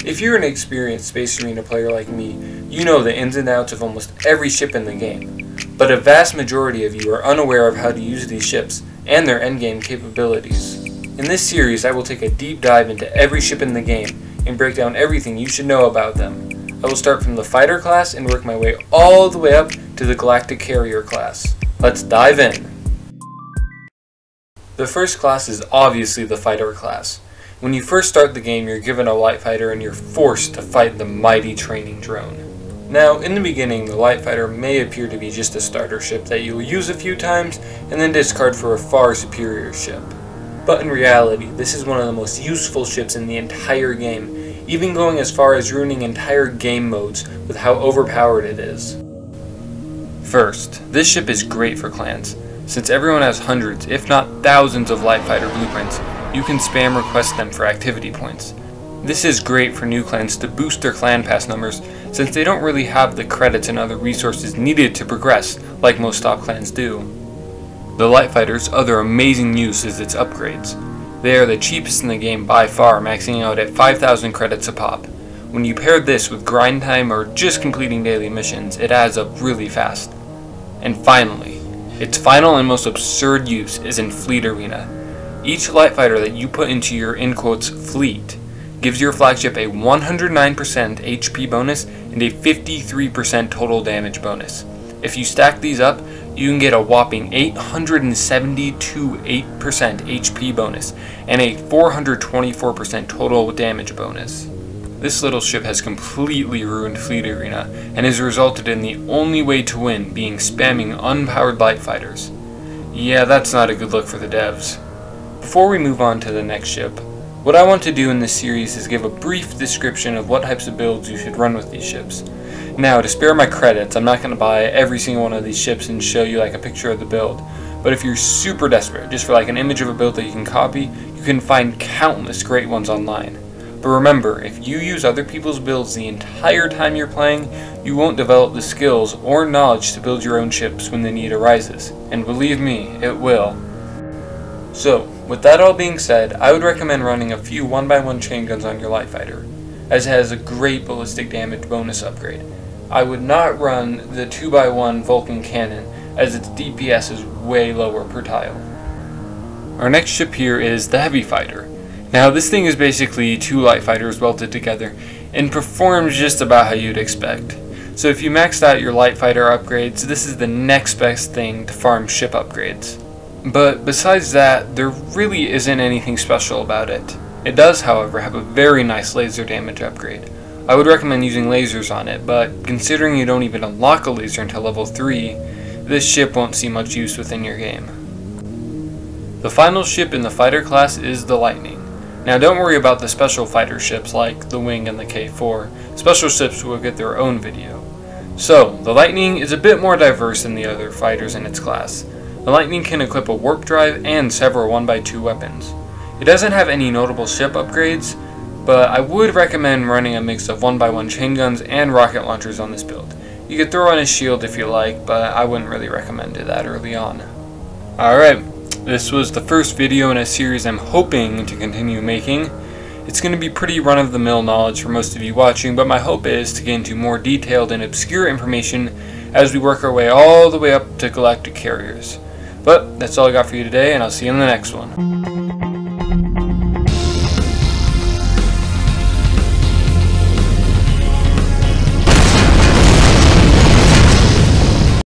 If you're an experienced Space Arena player like me, you know the ins and outs of almost every ship in the game, but a vast majority of you are unaware of how to use these ships and their endgame capabilities. In this series, I will take a deep dive into every ship in the game and break down everything you should know about them. I will start from the fighter class and work my way all the way up to the galactic carrier class. Let's dive in. The first class is obviously the fighter class. When you first start the game, you're given a light fighter and you're forced to fight the mighty training drone. Now, in the beginning, the light fighter may appear to be just a starter ship that you'll use a few times and then discard for a far superior ship. But in reality, this is one of the most useful ships in the entire game, even going as far as ruining entire game modes with how overpowered it is. First, this ship is great for clans. Since everyone has hundreds, if not thousands of light fighter blueprints, you can spam request them for activity points. This is great for new clans to boost their clan pass numbers, since they don't really have the credits and other resources needed to progress like most top clans do. The light fighter's other amazing use is its upgrades. They are the cheapest in the game by far, maxing out at 5,000 credits a pop. When you pair this with grind time or just completing daily missions, it adds up really fast. And finally, its final and most absurd use is in Fleet Arena. Each light fighter that you put into your in quotes fleet gives your flagship a 109% HP bonus and a 53% total damage bonus. If you stack these up, you can get a whopping 872 8% HP bonus and a 424% total damage bonus. This little ship has completely ruined Fleet Arena and has resulted in the only way to win being spamming unpowered light fighters. Yeah, that's not a good look for the devs. Before we move on to the next ship, what I want to do in this series is give a brief description of what types of builds you should run with these ships. Now, to spare my credits, I'm not going to buy every single one of these ships and show you like a picture of the build, but if you're super desperate, just for like an image of a build that you can copy, you can find countless great ones online. But remember, if you use other people's builds the entire time you're playing, you won't develop the skills or knowledge to build your own ships when the need arises, and believe me, it will. So, with that all being said, I would recommend running a few 1x1 chain guns on your light fighter, as it has a great ballistic damage bonus upgrade. I would not run the 2x1 Vulcan cannon, as its DPS is way lower per tile. Our next ship here is the heavy fighter. Now this thing is basically two light fighters welded together, and performs just about how you'd expect. So if you maxed out your light fighter upgrades, this is the next best thing to farm ship upgrades. But besides that, there really isn't anything special about it. It does, however, have a very nice laser damage upgrade. I would recommend using lasers on it, but considering you don't even unlock a laser until level 3, this ship won't see much use within your game. The final ship in the fighter class is the Lightning. Now don't worry about the special fighter ships like the Wing and the K4, special ships will get their own video. So, the Lightning is a bit more diverse than the other fighters in its class. The Lightning can equip a warp drive and several 1x2 weapons. It doesn't have any notable ship upgrades, but I would recommend running a mix of 1x1 chain guns and rocket launchers on this build. You could throw on a shield if you like, but I wouldn't really recommend it that early on. Alright, this was the first video in a series I'm hoping to continue making. It's going to be pretty run-of-the-mill knowledge for most of you watching, but my hope is to get into more detailed and obscure information as we work our way all the way up to galactic carriers. But that's all I got for you today, and I'll see you in the next one.